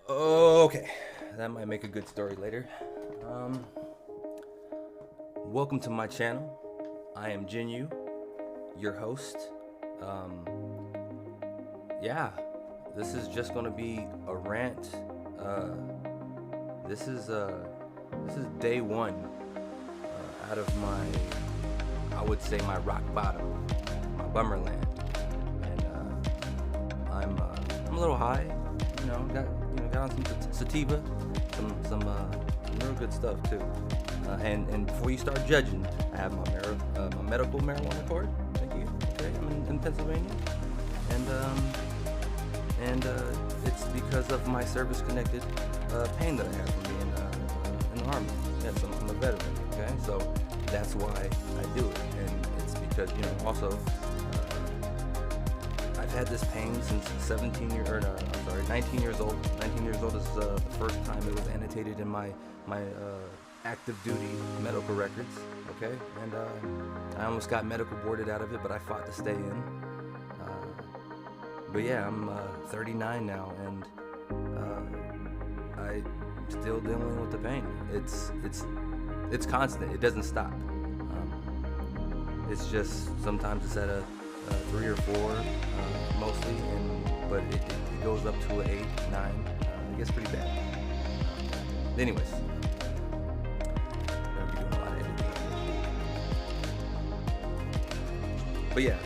Okay, that might make a good story later. Um, Welcome to my channel. I am Jinyu, your host. Um, yeah, this is just gonna be a rant. Uh, this is uh, this is day one out of I would say my rock bottom, my bummer land, and I'm a little high. Got on some sativa, some real good stuff too. And before you start judging, I have my medical marijuana card. Thank you. Okay, I'm in Pennsylvania, and it's because of my service-connected pain that I have from being in the army. Yes, I'm a veteran. Okay, so that's why I do it, and it's because also I've had this pain since 19 years old. 19 years old is the first time it was annotated in my active duty medical records. Okay, and I almost got medical boarded out of it, but I fought to stay in. But yeah, I'm 39 now, and I'm still dealing with the pain. It's constant. It doesn't stop. It's just sometimes it's at a 3 or 4, mostly, but it goes up to an 8, 9. It gets pretty bad. Anyways, I'm gonna be doing a lot of editing. But yeah,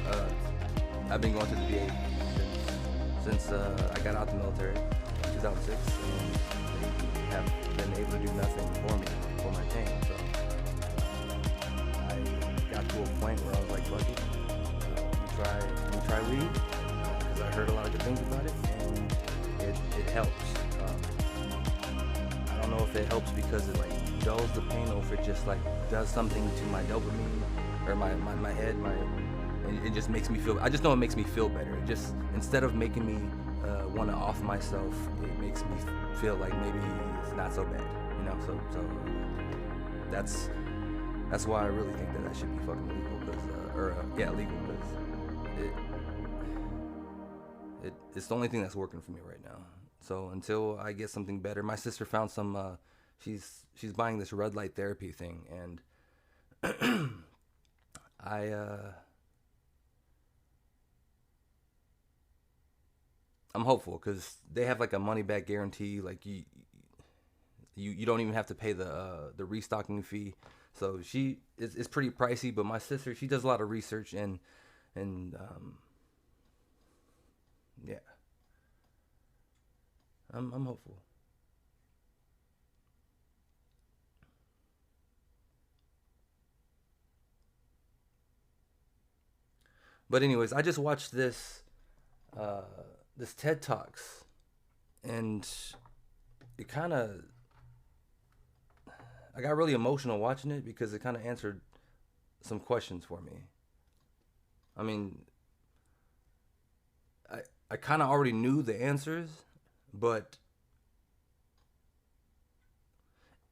I've been going to the VA since I got out the military in 2006, and they have been able to do nothing for me for my pain. So I got to a point where I was like, fuck it, you try weed, because I heard a lot of good things about it, and it helps. I don't know if it helps because it like dulls the pain, or if it just like does something to my dopamine or my head, and it just makes me feel. I just know it makes me feel better. It just, instead of making me want to off myself, it makes me feel like maybe it's not so bad, So that's why I really think that should be fucking legal, legal, because it's the only thing that's working for me right now. So until I get something better, my sister found some. She's buying this red light therapy thing, and I I'm hopeful because they have like a money back guarantee. Like you don't even have to pay the restocking fee. So it's pretty pricey, but my sister, she does a lot of research, and yeah, I'm hopeful. But anyways, I just watched uh, this TED Talks, and it kind of I got really emotional watching it because it kind of answered some questions for me. I mean, I I kind of already knew the answers, but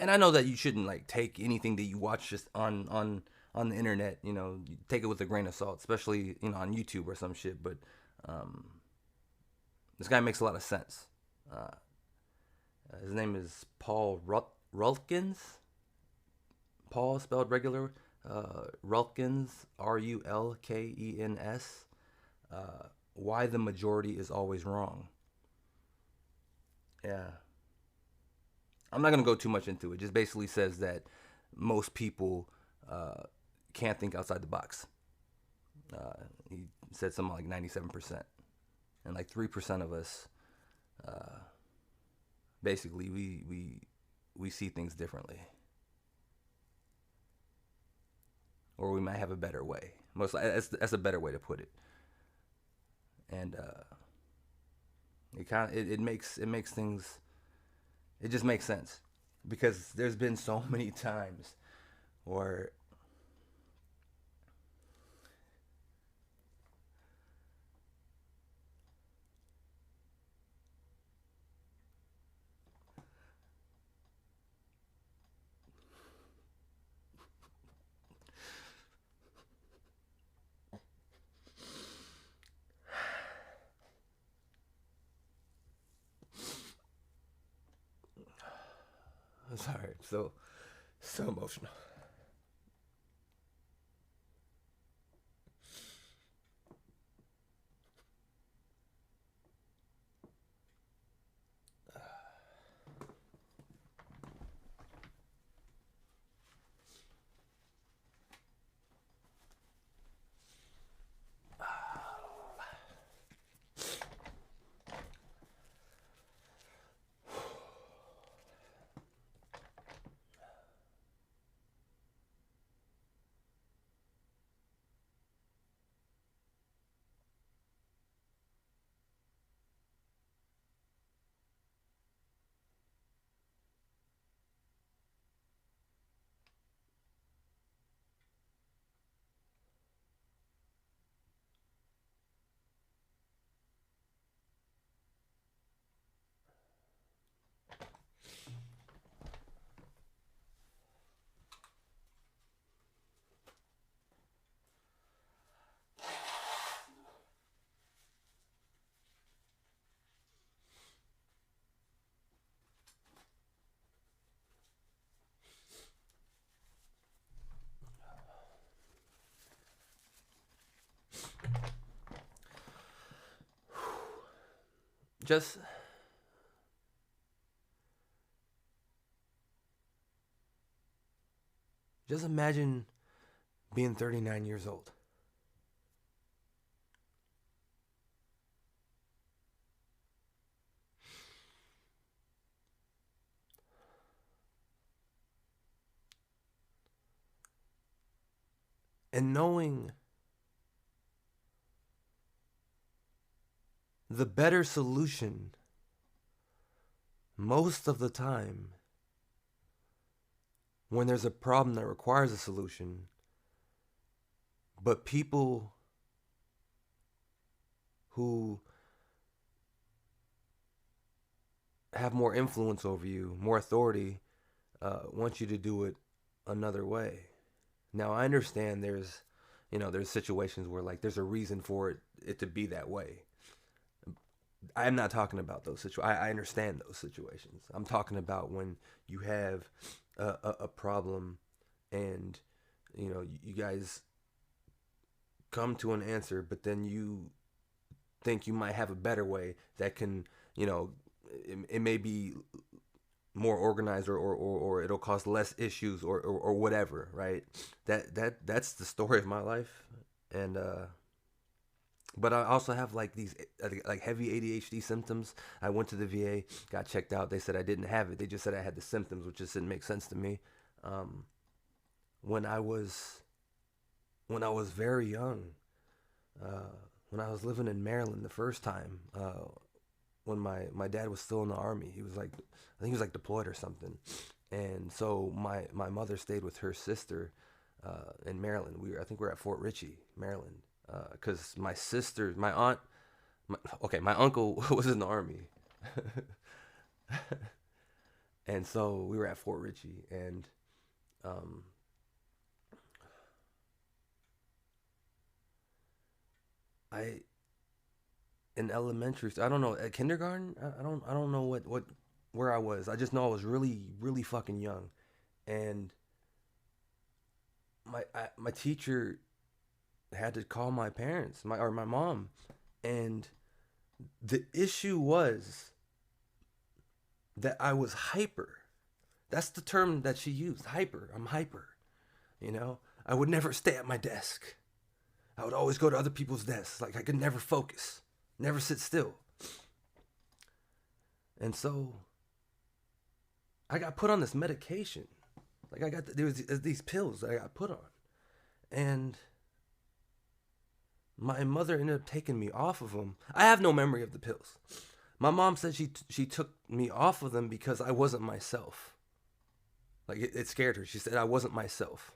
and I know that you shouldn't like take anything that you watch just on the internet. You take it with a grain of salt, especially on YouTube or some shit. But um, this guy makes a lot of sense. Uh, his name is Paul Rulkins. Paul spelled regular. Rulkins, Rulkens. Why the majority is always wrong. Yeah, I'm not gonna go too much into it. Just basically says that most people uh, can't think outside the box. He said something like 97%, and like 3% of us, uh, basically, we see things differently, or we might have a better way. Most that's a better way to put it, and it makes things. It just makes sense because there's been so many times where Sorry, so emotional. Just just imagine being 39 years old and knowing the better solution most of the time when there's a problem that requires a solution, but people who have more influence over you, more authority, want you to do it another way. Now I understand there's situations where like there's a reason for it to be that way. I'm not talking about those situations. I understand those situations. I'm talking about when you have a problem and you guys come to an answer, but then you think you might have a better way that can, it may be more organized or it'll cause less issues or whatever, right? That's the story of my life. And but I also have like these like heavy ADHD symptoms. I went to the VA, got checked out. They said I didn't have it. They just said I had the symptoms, which just didn't make sense to me. Um, when I was very young, uh, when I was living in Maryland the first time, when my dad was still in the army, he was like, I think he was like deployed or something, and so my mother stayed with her sister in Maryland. I think we were at Fort Ritchie, Maryland, because my sister, my aunt, my uncle was in the army, and so we were at Fort Ritchie, and um, I in elementary, I don't know, at kindergarten, I don't know what where I was. I just know I was really fucking young, and my teacher had to call my parents, my mom, and the issue was that I was hyper. That's the term that she used, hyper. I'm hyper. You know, I would never stay at my desk. I would always go to other people's desks. Like I could never focus, never sit still. And so I got put on this medication. Like there was these pills that I got put on, and my mother ended up taking me off of them. I have no memory of the pills. My mom said she took me off of them because I wasn't myself. Like it scared her. She said I wasn't myself.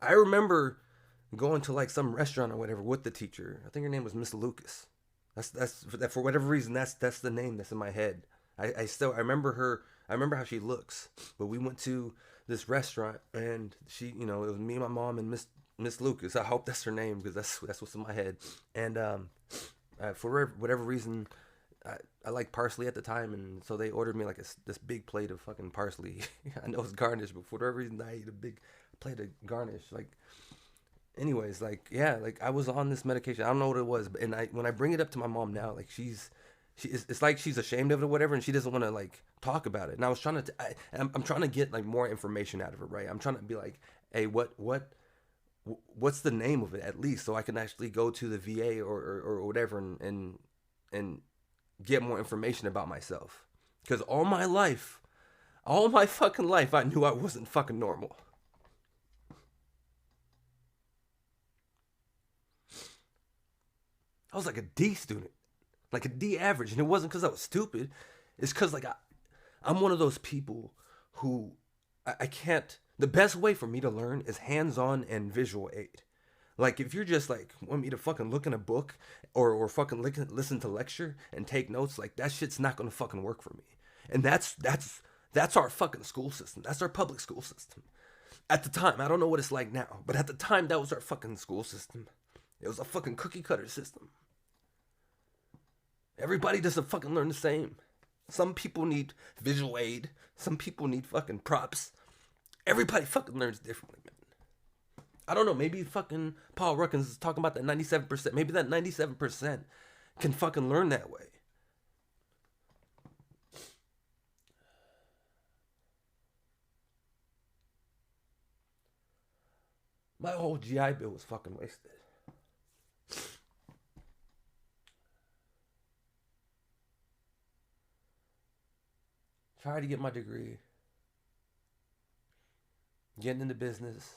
I remember going to like some restaurant or whatever with the teacher. I think her name was Miss Lucas. That for whatever reason that's the name that's in my head. I remember her. I remember how she looks. But we went to this restaurant and it was me, my mom, and Miss Lucas. I hope that's her name because that's what's in my head. And for whatever reason, I like parsley at the time, and so they ordered me like this big plate of fucking parsley. I know it's garnish, but for whatever reason, I ate a big plate of garnish. Like, anyways, like yeah, like I was on this medication. I don't know what it was, but and I when I bring it up to my mom now, like it's like she's ashamed of it or whatever, and she doesn't want to like talk about it. And I was trying to, I'm trying to get like more information out of it, right? I'm trying to be like, hey, what's the name of it at least, so I can actually go to the VA or whatever and get more information about myself. Because all my fucking life, I knew I wasn't fucking normal. I was like a D student, like a D average, and it wasn't because I was stupid. It's because like I'm one of those people who I can't. The best way for me to learn is hands-on and visual aid. Like if you're just like want me to fucking look in a book or fucking listen to lecture and take notes, like that shit's not gonna fucking work for me. And that's our fucking school system. That's our public school system. At the time, I don't know what it's like now, but at the time that was our fucking school system. It was a fucking cookie cutter system. Everybody doesn't fucking learn the same. Some people need visual aid. Some people need fucking props. Everybody fucking learns differently, man. I don't know. Maybe fucking Paul Ruckins is talking about that 97%. Maybe that 97% can fucking learn that way. My whole GI Bill was fucking wasted. Tried to get my degree, getting into business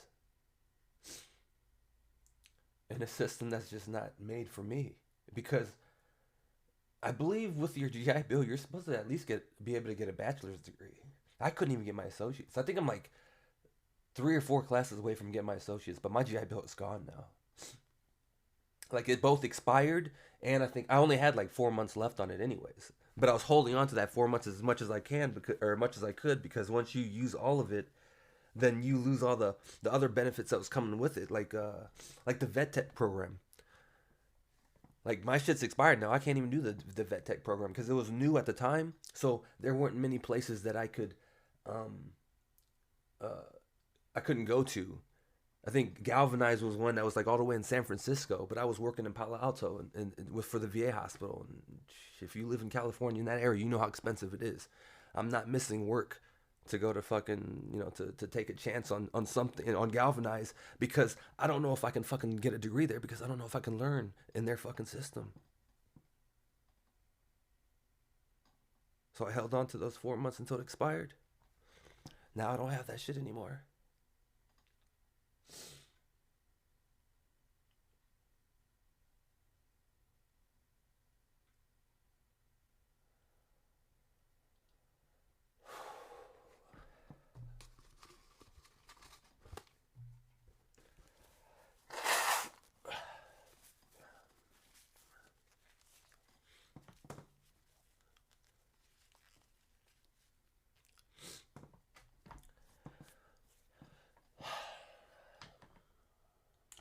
in a system that's just not made for me. Because I believe with your GI Bill, you're supposed to at least be able to get a bachelor's degree. I couldn't even get my associates. I think I'm like 3 or 4 classes away from getting my associates, but my GI Bill is gone now. Like it both expired, and I think I only had like 4 months left on it, anyways. But I was holding on to that 4 months as much as I can, or much as I could, because once you use all of it, then you lose all the other benefits that was coming with it, like the vet tech program. Like my shit's expired now. I can't even do the vet tech program because it was new at the time. So there weren't many places that um, uh, I couldn't go to. I think Galvanize was one that was like all the way in San Francisco, but I was working in Palo Alto and with for the VA hospital. And if you live in California in that area, you know how expensive it is. I'm not missing work to go to fucking to take a chance on something on Galvanize because I don't know if I can fucking get a degree there because I don't know if I can learn in their fucking system. So I held on to those 4 months until it expired. Now I don't have that shit anymore.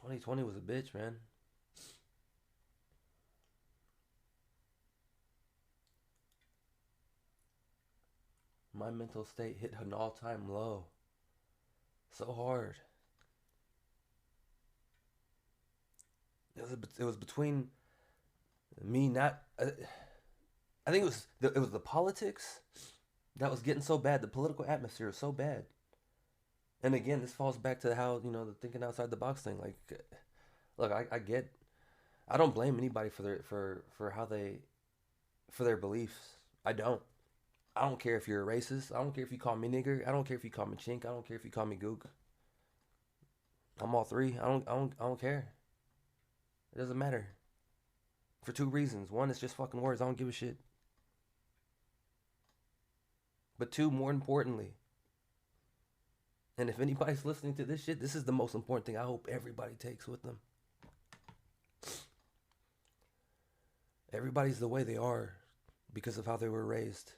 2020 was a bitch, man. My mental state hit an all-time low. So hard. It was between me not. I think it was the politics that was getting so bad. The political atmosphere was so bad. And again, this falls back to how the thinking outside the box thing. Like, look, I get. I don't blame anybody for how they for their beliefs. I don't. I don't care if you're a racist. I don't care if you call me nigger. I don't care if you call me chink. I don't care if you call me gook. I'm all three. I don't care. It doesn't matter. For 2 reasons. One, it's just fucking words. I don't give a shit. But two, more importantly, and if anybody's listening to this shit, this is the most important thing I hope everybody takes with them. Everybody's the way they are because of how they were raised.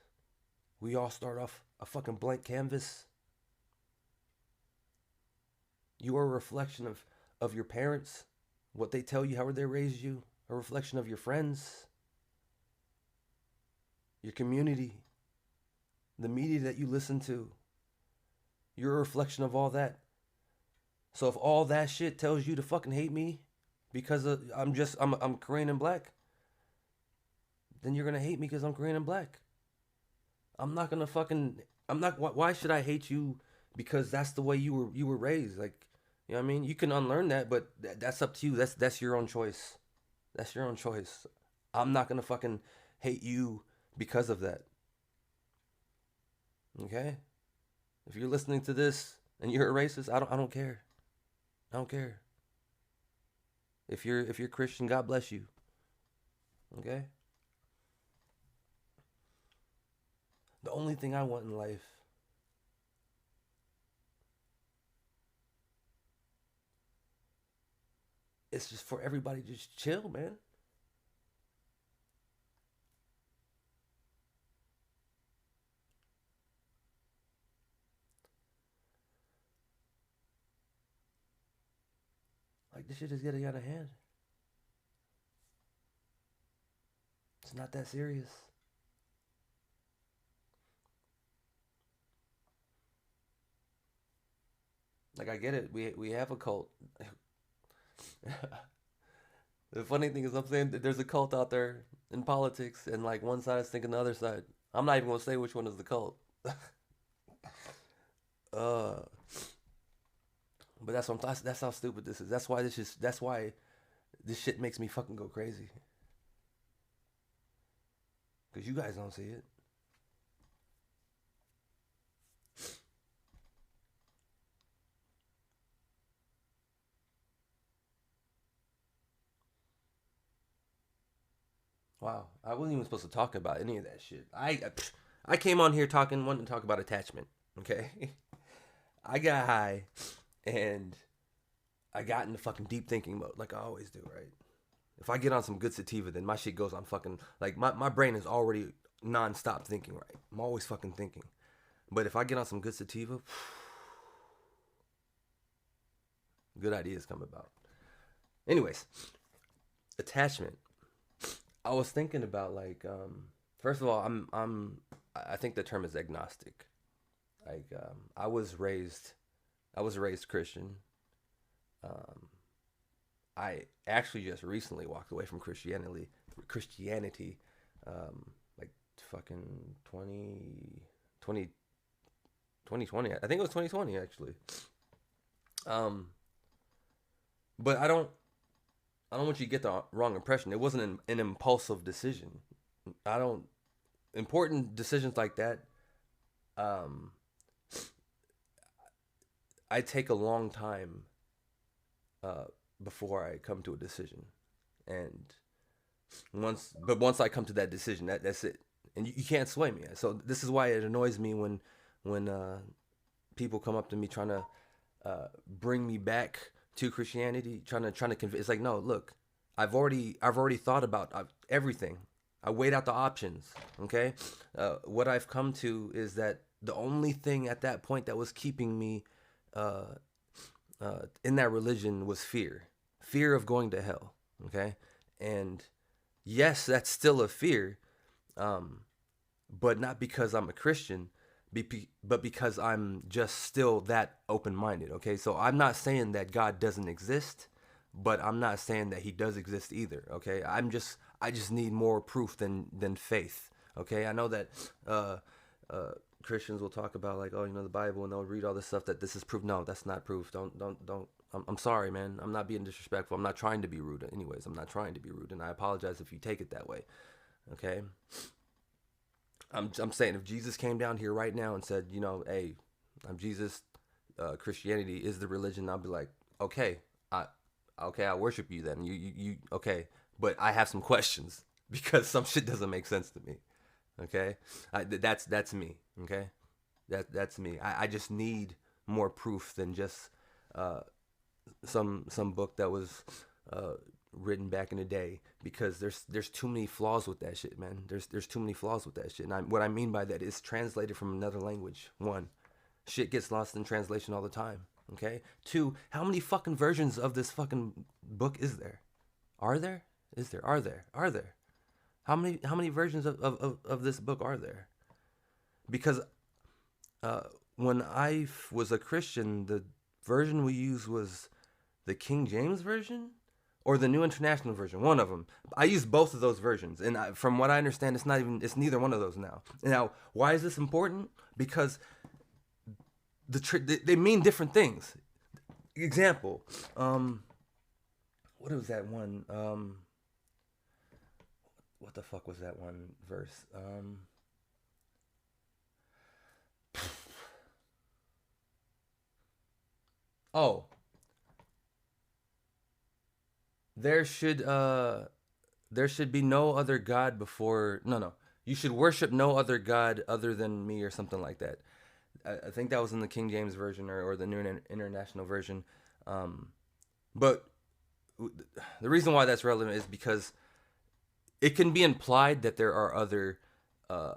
We all start off a fucking blank canvas. You are a reflection of your parents, what they tell you, how they raised you, a reflection of your friends. your community, the media that you listen to. You're a reflection of all that. So if all that shit tells you to fucking hate me because I'm Korean and black, then you're gonna hate me because I'm Korean and black. I'm not gonna fucking. I'm not. Why should I hate you because that's the way you were raised? Like, you know what I mean? You can unlearn that, but that's up to you. That's your own choice. That's your own choice. I'm not gonna fucking hate you because of that. Okay? If you're listening to this and you're a racist, I don't care. I don't care. If you're Christian, God bless you. Okay? The only thing I want in life is just for everybody to just chill, man. Like this shit is getting out of hand. It's not that serious. Like I get it. We have a cult. The funny thing is, I'm saying that there's a cult out there in politics, and like one side is thinking the other side. I'm not even gonna say which one is the cult. uh, but that's how stupid this is. That's why this shit makes me fucking go crazy. Cause you guys don't see it. Wow, I wasn't even supposed to talk about any of that shit. I came on here wanting to talk about attachment. Okay, I got high, and I got into fucking deep thinking mode, like I always do, right? If I get on some good sativa, then my shit goes on fucking like my brain is already non-stop thinking, right? I'm always fucking thinking. But if I get on some good sativa, good ideas come about. Anyways, attachment. I was thinking about like first of all, I think the term is agnostic. Like I was raised Christian. Um I actually just recently walked away from Christianity like fucking 2020. I think it was 2020 actually. Um but I don't want you to get the wrong impression. It wasn't an impulsive decision. I don't important decisions like that. Um, I take a long time uh, before I come to a decision, and once I come to that decision, that's it. And you can't sway me. So this is why it annoys me when people come up to me trying to bring me back to Christianity, trying to convince. It's like, no, look, I've already thought about everything. I weighed out the options. Okay, what I've come to is that the only thing at that point that was keeping me uh, in that religion was fear of going to hell. Okay, and yes, that's still a fear, um, but not because I'm a Christian, but because I'm just still that open minded. Okay, so I'm not saying that God doesn't exist, but I'm not saying that He does exist either. Okay, I just need more proof than faith. Okay, I know that uh, Christians will talk about like, oh, you know, the Bible, and they'll read all this stuff that this is proof. No, that's not proof. Don't. I'm sorry, man. I'm not being disrespectful. I'm not trying to be rude. Anyways, I'm not trying to be rude, and I apologize if you take it that way. Okay, I'm saying if Jesus came down here right now and said, you know, hey, I'm Jesus, Christianity is the religion, I'll be like, okay, I okay, I worship you then. You okay, but I have some questions because some shit doesn't make sense to me. Okay, that's me. Okay, that's me. I just need more proof than just uh, some book that was uh, written back in the day, because there's too many flaws with that shit, man. There's too many flaws with that shit. And what I mean by that is translated from another language. One, shit gets lost in translation all the time. Okay. Two, how many fucking versions of this fucking book is there? Are there? Is there? Are there? Are there? How many versions of this book are there? Because uh, when was a Christian, the version we used was the King James version or the New International Version. One of them. I used both of those versions, and from what I understand, it's neither one of those now. Now, why is this important? Because they mean different things. Example, what was that one? What the fuck was that one verse? Oh, there should uh there should be no other god before. No, you should worship no other god other than me, or something like that. I think that was in the King James version, or the New International Version. Um, but the reason why that's relevant is because it can be implied that there are other uh,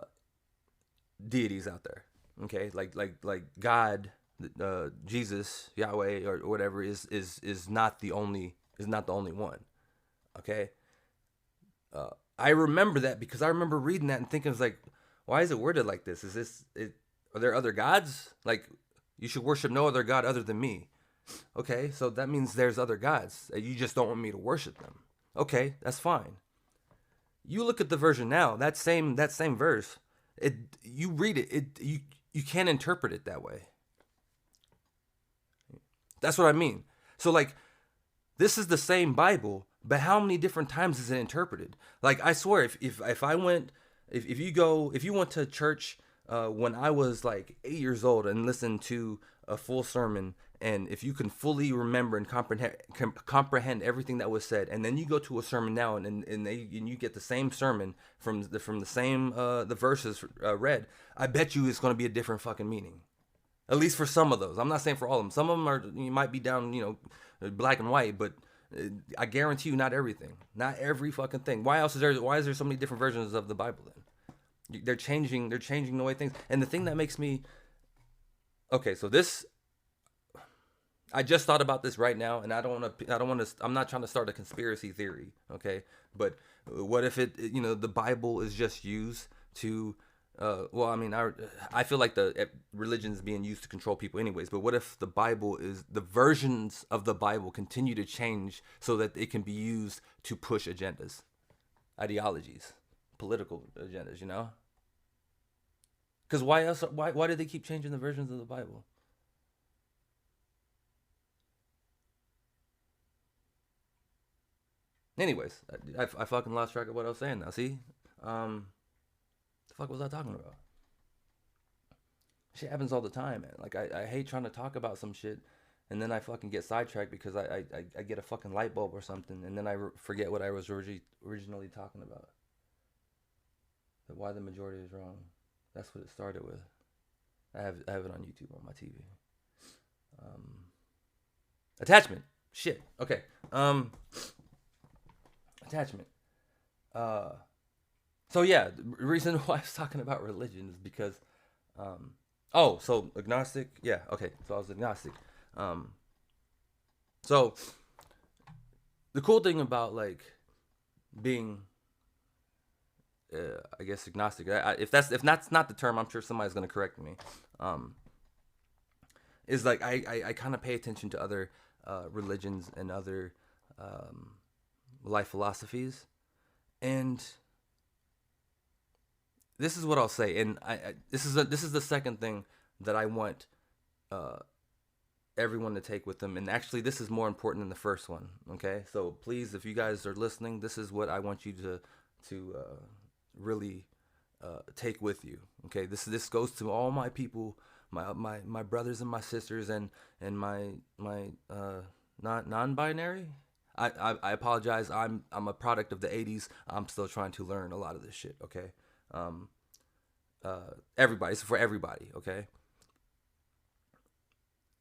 deities out there. Okay, like God, Jesus, Yahweh, or whatever is not the only one. Okay, I remember that because I remember reading that and thinking, I was like, why is it worded like this? Is this it? Are there other gods? Like, you should worship no other god other than me. Okay, so that means there's other gods. You just don't want me to worship them. Okay, that's fine. You look at the version now. That same verse. You read it. You can't interpret it that way. That's what I mean. So like, this is the same Bible, but how many different times is it interpreted? Like, I swear, if I went, if you went to church when I was like 8 years old and listened to a full sermon, and if you can fully remember and comprehend everything that was said, and then you go to a sermon now, and you get the same sermon from the same the verses read, I bet you it's going to be a different fucking meaning. At least for some of those. I'm not saying for all of them. Some of them are, you might be down, black and white, but I guarantee you, not everything, not every fucking thing. Why is there so many different versions of the Bible then? They're changing the way things. And the thing that makes me, okay, so this, I just thought about this right now, and I don't want to, I'm not trying to start a conspiracy theory, okay? But what if the Bible is just used to, well, I mean, I feel like the religion is being used to control people anyways, but what if the versions of the Bible continue to change so that it can be used to push agendas, ideologies, political agendas, Because why else? Why did they keep changing the versions of the Bible? Anyways, I fucking lost track of what I was saying now. See, the fuck was I talking about? Shit happens all the time, man. Like, I hate trying to talk about some shit, and then I fucking get sidetracked because I get a fucking light bulb or something, and then I forget what I was originally talking about. That why the majority is wrong. That's what it started with. I have it on YouTube on my TV. Attachment. Shit. Okay. Attachment. So yeah, the reason why I was talking about religion is because, so agnostic. Yeah. Okay. So I was agnostic. Um, so the cool thing about like being, I guess agnostic. If that's not the term, I'm sure somebody's gonna correct me. Um, is like I kind of pay attention to other religions and other life philosophies, and this is what I'll say. And this is the second thing that I want everyone to take with them. And actually, this is more important than the first one. Okay, so please, if you guys are listening, this is what I want you to really take with you. Okay, this goes to all my people, my brothers and my sisters, and my not non-binary. I apologize. I'm a product of the '80s. I'm still trying to learn a lot of this shit. Okay, everybody. It's for everybody. Okay.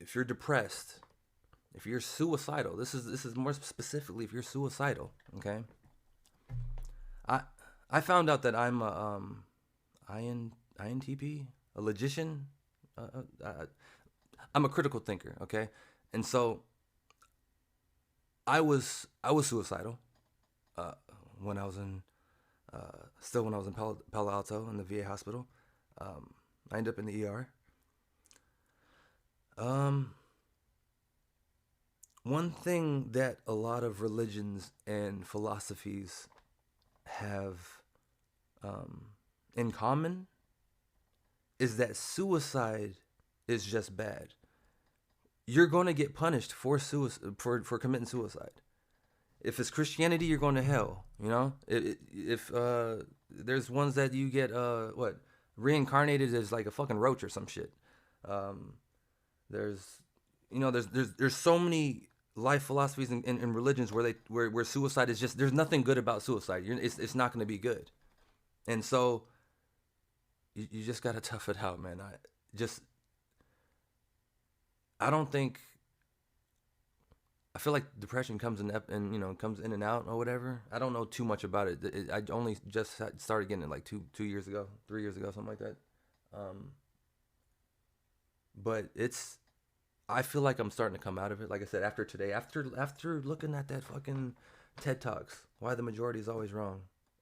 If you're depressed, if you're suicidal, this is more specifically if you're suicidal. Okay. I found out that I'm a INTP, a logician. I'm a critical thinker. Okay, and so I was suicidal when I was in Still when I was in Palo Alto in the VA hospital. I ended up in the ER. Um, One thing that a lot of religions and philosophies have um, in common is that suicide is just bad. You're going to get punished for suicide for committing suicide. If it's Christianity, you're going to hell. You know, if there's ones that you get what reincarnated as like a fucking roach or some shit. Um, there's there's so many life philosophies and religions where where suicide is just there's nothing good about suicide. It's not going to be good, and so you just gotta tough it out, man. I don't think I feel like depression comes comes in and out or whatever. I don't know too much about it. I only just started getting it like 2 years ago, 3 years ago, something like that. Um, but it's I feel like I'm starting to come out of it. Like I said, after today, after looking at that fucking TED Talks, why the majority is always wrong.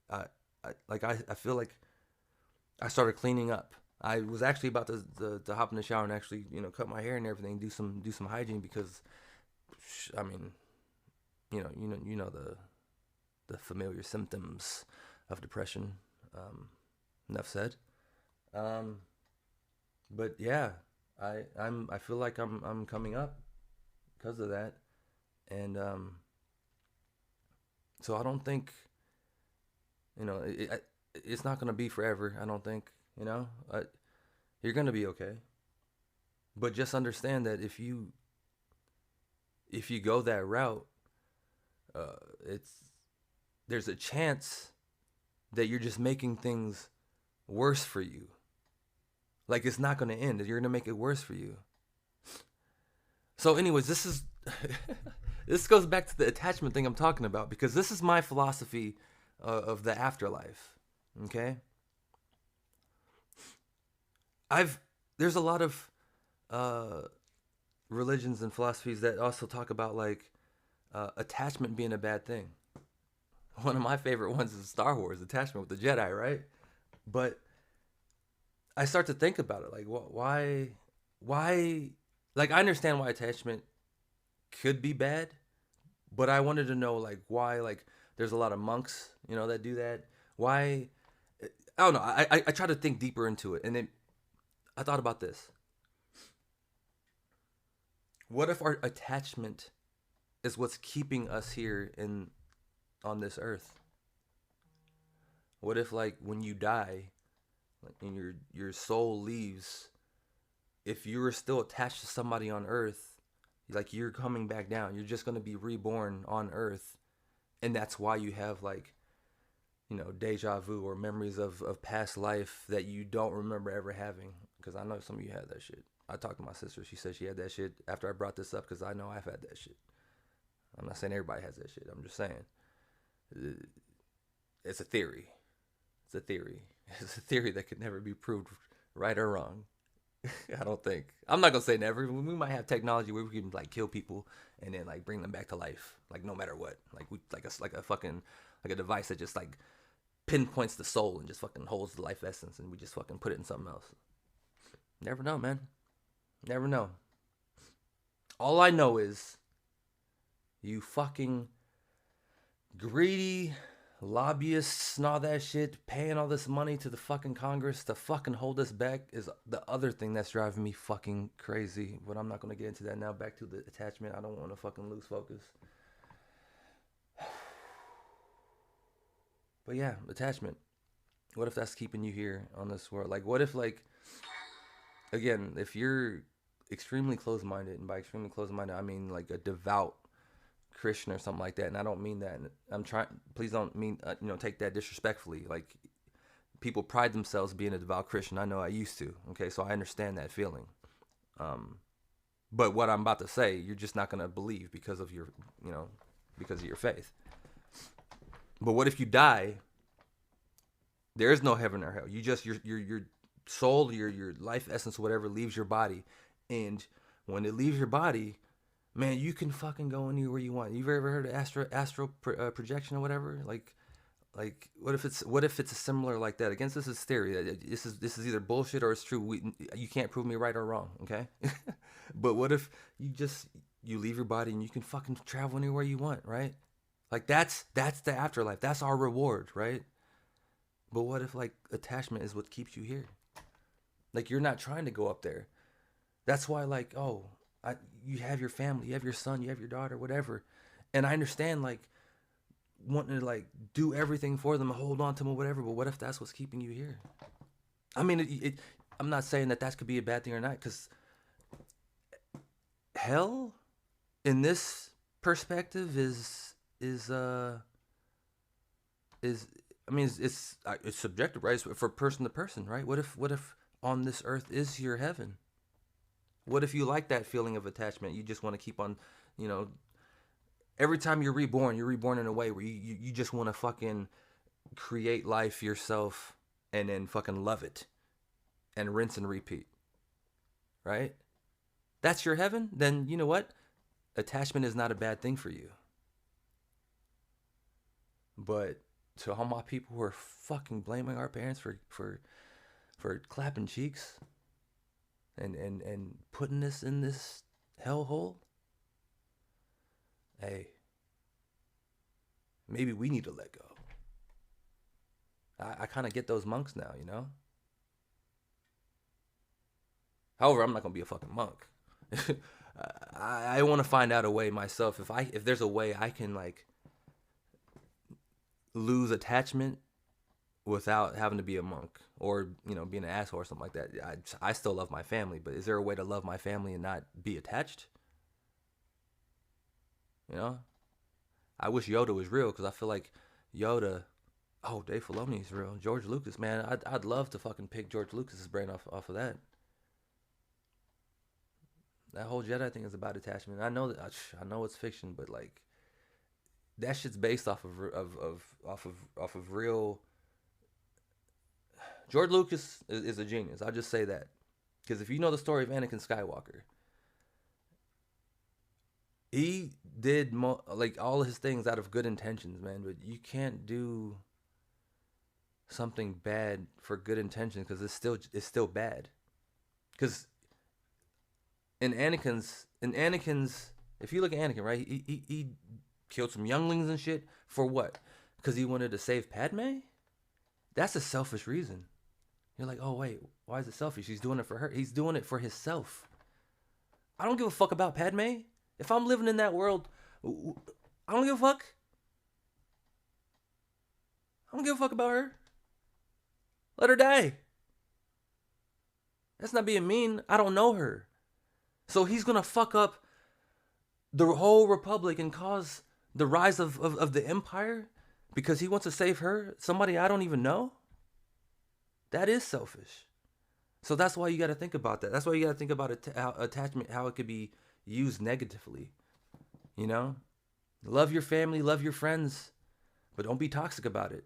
I I feel like I started cleaning up. I was actually about to hop in the shower and actually cut my hair and everything, do some hygiene because I mean the familiar symptoms of depression. Enough said. Um, but yeah, I feel like I'm coming up because of that, and so I don't think it's not gonna be forever. I don't think you're gonna be okay, but just understand that if you go that route, it's there's a chance that you're just making things worse for you. Like it's not gonna end. You're gonna make it worse for you. So, anyways, this is this goes back to the attachment thing I'm talking about because this is my philosophy of the afterlife. Okay, there's a lot of uh, religions and philosophies that also talk about like attachment being a bad thing. One of my favorite ones is Star Wars, attachment with the Jedi, right? But I start to think about it, like why, like I understand why attachment could be bad, but I wanted to know like why, like there's a lot of monks, that do that. Why? I don't know. I try to think deeper into it, and then I thought about this. What if our attachment is what's keeping us here on this earth? What if like when you die, like and your soul leaves, if you were still attached to somebody on earth, like you're coming back down, you're just gonna be reborn on earth, and that's why you have like deja vu or memories of past life that you don't remember ever having. Because I know some of you had that shit. I talked to my sister. She said she had that shit after I brought this up because I know I've had that shit. I'm not saying everybody has that shit. I'm just saying it's a theory. It's a theory. It's a theory that could never be proved right or wrong. I don't think. I'm not gonna say never. We might have technology where we can like kill people and then like bring them back to life, like no matter what. Like we like a fucking like a device that just like pinpoints the soul and just fucking holds the life essence, and we just fucking put it in something else. Never know, man. Never know. All I know is you fucking greedy lobbyists and all that shit, paying all this money to the fucking Congress to fucking hold us back is the other thing that's driving me fucking crazy. But I'm not gonna get into that now. Back to the attachment. I don't want to fucking lose focus. But yeah, attachment. What if that's keeping you here on this world? Like, what if, like, again, if you're extremely close-minded, and by extremely close-minded, I mean like a devout Christian or something like that, and I don't mean that. I'm trying. Please don't mean take that disrespectfully. Like, people pride themselves being a devout Christian. I know I used to. Okay, so I understand that feeling. But what I'm about to say, you're just not gonna believe because of your faith. But what if you die? There is no heaven or hell. You just your soul, your life essence, whatever, leaves your body, and when it leaves your body, man, you can fucking go anywhere you want. You've ever heard of astral projection or whatever? Like Like, what if it's similar like that? Again, this is theory. This is either bullshit or it's true. You can't prove me right or wrong, okay? But what if you leave your body and you can fucking travel anywhere you want, right? Like that's the afterlife. That's our reward, right? But what if like attachment is what keeps you here? Like you're not trying to go up there. That's why like, you have your family, you have your son, you have your daughter, whatever. And I understand like wanting to like do everything for them, hold on to them, or whatever. But what if that's what's keeping you here? I mean, I'm not saying that could be a bad thing or not, because hell, in this perspective, is I mean, it's subjective, right? It's for person to person, right? What if on this earth is your heaven? What if you like that feeling of attachment? You just want to keep on, you know, every time you're reborn in a way where you just want to fucking create life yourself and then fucking love it and rinse and repeat, right? That's your heaven? Then you know what? Attachment is not a bad thing for you. But to all my people who are fucking blaming our parents for clapping cheeks and putting us in this hellhole, hey, maybe we need to let go. I kind of get those monks now, you know? However, I'm not going to be a fucking monk. I want to find out a way myself. If there's a way I can, like, lose attachment without having to be a monk or, you know, being an asshole or something like that. I still love my family, but is there a way to love my family and not be attached? You know? I wish Yoda was real, because I feel like Yoda... Oh, Dave Filoni is real. George Lucas, man. I'd love to fucking pick George Lucas's brain off of that. That whole Jedi thing is about attachment. I know it's fiction, but like that shit's based off of real. George Lucas is a genius. I'll just say that, because if you know the story of Anakin Skywalker, he did like all of his things out of good intentions, man. But you can't do something bad for good intentions, because it's still bad. Because in Anakin's, if you look at Anakin, right, he killed some younglings and shit for what? Because he wanted to save Padme. That's a selfish reason. You're like, oh wait, why is it selfish? He's doing it for her. He's doing it for himself. I don't give a fuck about Padme. If I'm living in that world, I don't give a fuck. I don't give a fuck about her. Let her die. That's not being mean. I don't know her. So he's going to fuck up the whole republic and cause the rise of the empire because he wants to save her, somebody I don't even know? That is selfish. So that's why you got to think about that. That's why you got to think about attachment, how it could be used negatively. You know? Love your family, love your friends, but don't be toxic about it.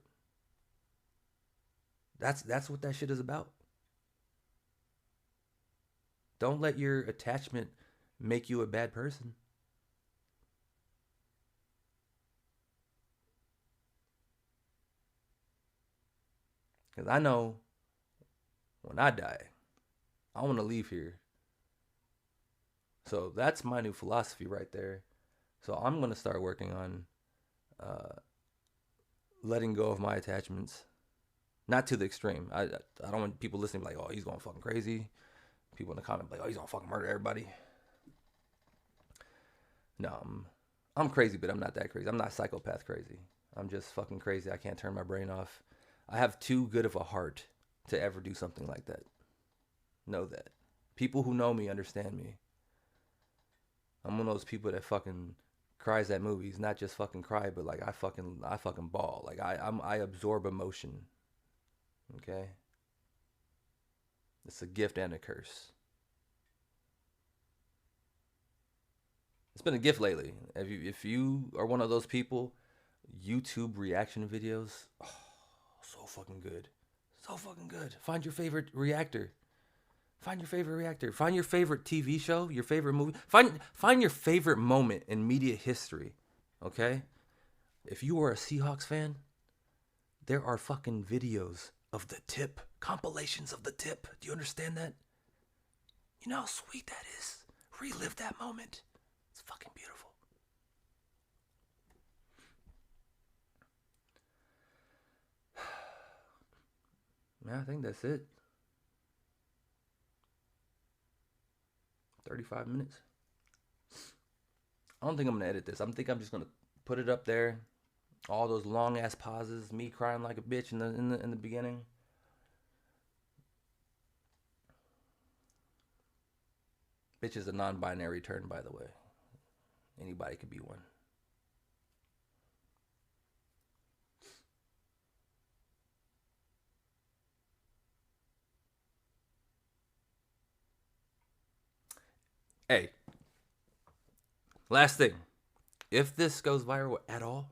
That's what that shit is about. Don't let your attachment make you a bad person. Because I know when I die, I want to leave here. So that's my new philosophy right there. So I'm going to start working on letting go of my attachments. Not to the extreme. I don't want people listening like, oh, he's going fucking crazy. People in the comment like, oh, he's going to fucking murder everybody. No, I'm crazy, but I'm not that crazy. I'm not psychopath crazy. I'm just fucking crazy. I can't turn my brain off. I have too good of a heart to ever do something like that. Know that. People who know me understand me. I'm one of those people that fucking cries at movies. Not just fucking cry, but like I fucking bawl. Like I absorb emotion. Okay? It's a gift and a curse. It's been a gift lately. If you are one of those people, YouTube reaction videos, oh, so fucking good. So fucking good. Find your favorite reactor. Find your favorite reactor. Find your favorite TV show, your favorite movie. Find your favorite moment in media history. Okay? If you were a Seahawks fan, There are fucking videos of the tip, compilations of the tip. Do you understand that? You know how sweet that is? Relive that moment. It's fucking beautiful. Yeah, I think that's it. 35 minutes. I don't think I'm gonna edit this. I think I'm just gonna put it up there. All those long ass pauses, me crying like a bitch in the beginning. Bitch is a non-binary term, by the way. Anybody could be one. Hey, last thing. If this goes viral at all,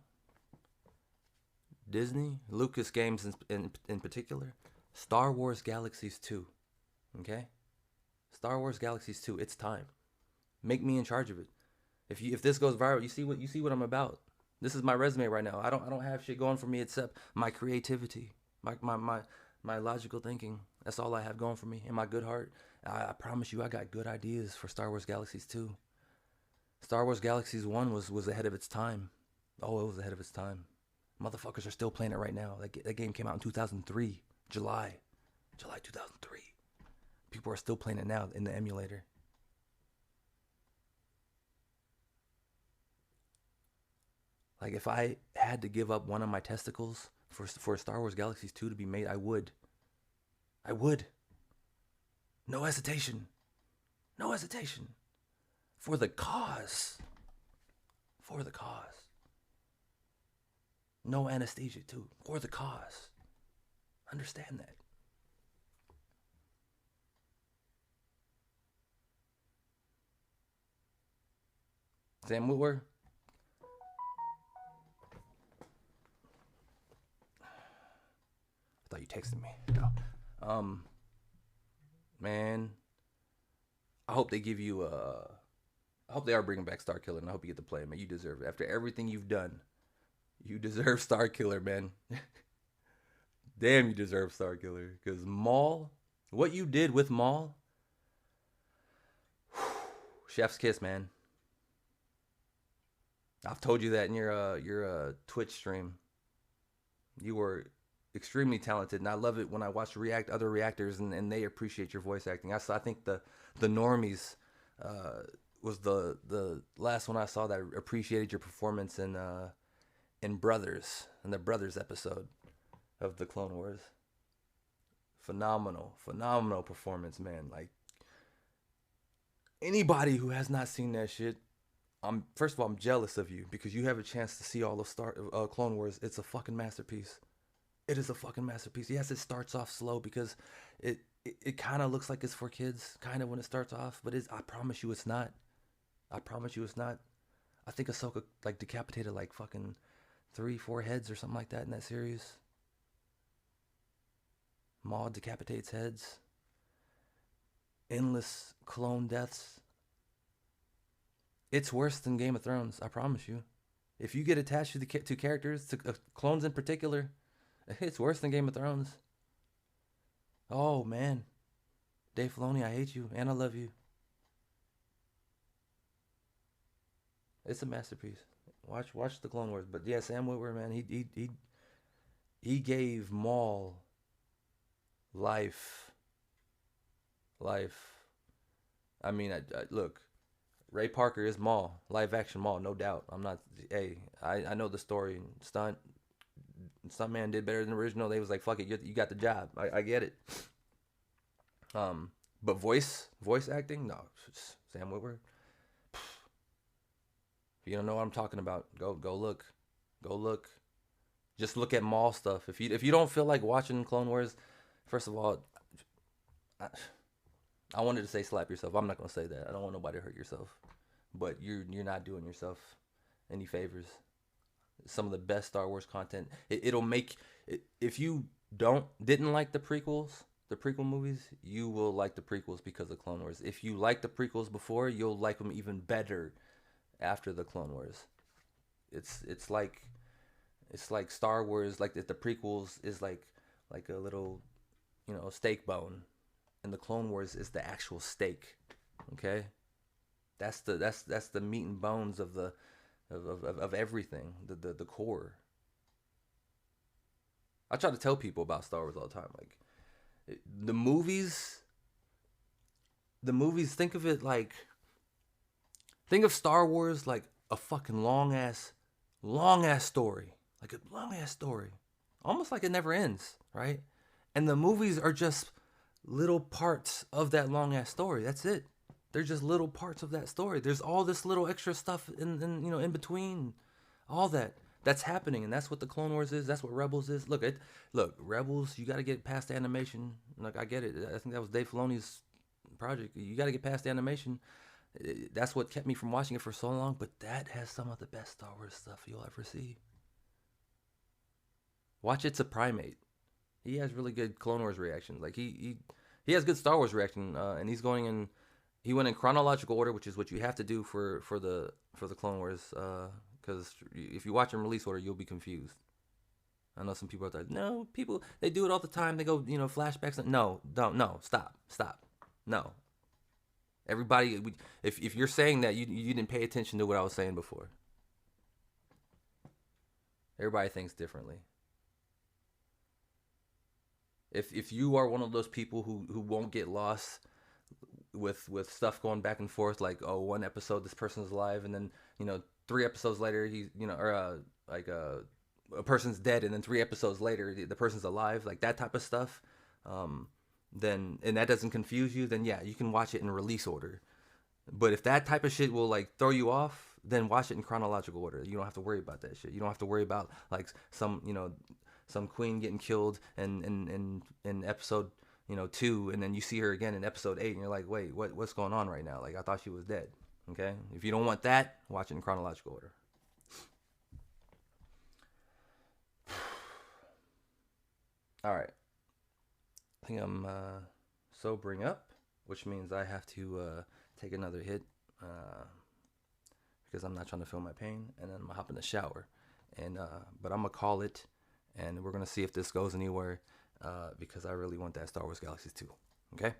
Disney, Lucas Games in particular, Star Wars Galaxies 2. Okay? Star Wars Galaxies 2, it's time. Make me in charge of it. If this goes viral, you see what I'm about. This is my resume right now. I don't have shit going for me except my creativity, my logical thinking. That's all I have going for me, and my good heart. I promise you, I got good ideas for Star Wars Galaxies 2. Star Wars Galaxies 1 was ahead of its time. Oh, it was ahead of its time. Motherfuckers are still playing it right now. That game came out in 2003, July 2003. People are still playing it now in the emulator. Like, if I had to give up one of my testicles for Star Wars Galaxies 2 to be made, I would. I would. No hesitation. No hesitation. For the cause. For the cause. No anesthesia, too. For the cause. Understand that. Sam Woodward? I thought you texted me. No. Man, I hope they give you I hope they are bringing back Star Killer, and I hope you get to play it, man. You deserve it. After everything you've done, you deserve Star Killer, man. Damn, you deserve Star Killer. Because Maul, what you did with Maul, chef's kiss, man. I've told you that in your Twitch stream. You were extremely talented, and I love it when I watch other reactors and they appreciate your voice acting. I think the normies was the last one I saw that appreciated your performance in Brothers, in the Brothers episode of the Clone Wars. Phenomenal performance, man. Like, anybody who has not seen that shit, first of all, I'm jealous of you because you have a chance to see all of Clone Wars. It's a fucking masterpiece. It is a fucking masterpiece. Yes, it starts off slow because it kind of looks like it's for kids, kind of when it starts off, but I promise you it's not. I promise you it's not. I think Ahsoka like decapitated like fucking 3-4 heads or something like that in that series. Maul decapitates heads. Endless clone deaths. It's worse than Game of Thrones, I promise you. If you get attached to characters, to clones in particular, it's worse than Game of Thrones. Oh, man. Dave Filoni, I hate you, and I love you. It's a masterpiece. Watch the Clone Wars. But yeah, Sam Witwer, man, he gave Maul life. I mean, look, Ray Parker is Maul, live action Maul, no doubt. I'm not. Hey, I know the story. Stuntman did better than the original. They was like, fuck it, you got the job. I get it. But voice acting, no. Sam Witwer. If you don't know what I'm talking about, go look. Just look at Maul stuff. If you don't feel like watching Clone Wars, first of all, I wanted to say slap yourself. I'm not gonna say that. I don't want nobody to hurt yourself. But you're not doing yourself any favors. Some of the best Star Wars content. It'll make if you didn't like the prequel movies, you will like the prequels because of Clone Wars. If you liked the prequels before, you'll like them even better after the Clone Wars. It's like It's like Star Wars, like the prequels is like a little, steak bone, and the Clone Wars is the actual steak. Okay, that's the meat and bones of the of everything, the core. I try to tell people about Star Wars all the time. Like the movies, the movies. Think of Star Wars like a fucking long ass story, like a long ass story, almost like it never ends, right? And the movies are just little parts of that long ass story. That's it. They're just little parts of that story. There's all this little extra stuff in between, all that's happening, and that's what the Clone Wars is. That's what Rebels is. Look, Rebels. You got to get past the animation. Like I get it. I think that was Dave Filoni's project. You got to get past the animation. That's what kept me from watching it for so long. But that has some of the best Star Wars stuff you'll ever see. Watch It's a Primate. He has really good Clone Wars reactions. Like he has good Star Wars reaction, and he's going in. He went in chronological order, which is what you have to do for the Clone Wars. Because if you watch in release order, you'll be confused. I know some people are like, no, people they do it all the time. They go, flashbacks. No, don't. No, stop. No. Everybody, if you're saying that, you didn't pay attention to what I was saying before. Everybody thinks differently. If you are one of those people who won't get lost with stuff going back and forth, like, oh, one episode this person's alive, and then 3 episodes later he's a person's dead, and then 3 episodes later the person's alive, like that type of stuff, then, and that doesn't confuse you, then yeah, you can watch it in release order. But if that type of shit will like throw you off, then watch it in chronological order. You don't have to worry about that shit. You don't have to worry about like some queen getting killed in episode 2, and then you see her again in episode 8, and you're like, wait, what's going on right now? Like, I thought she was dead. Okay, if you don't want that, watch it in chronological order. All right, I think I'm sobering up, which means I have to take another hit because I'm not trying to feel my pain, and then I'm gonna hop in the shower, and but I'm gonna call it, and we're gonna see if this goes anywhere because I really want that Star Wars Galaxies 2. Okay.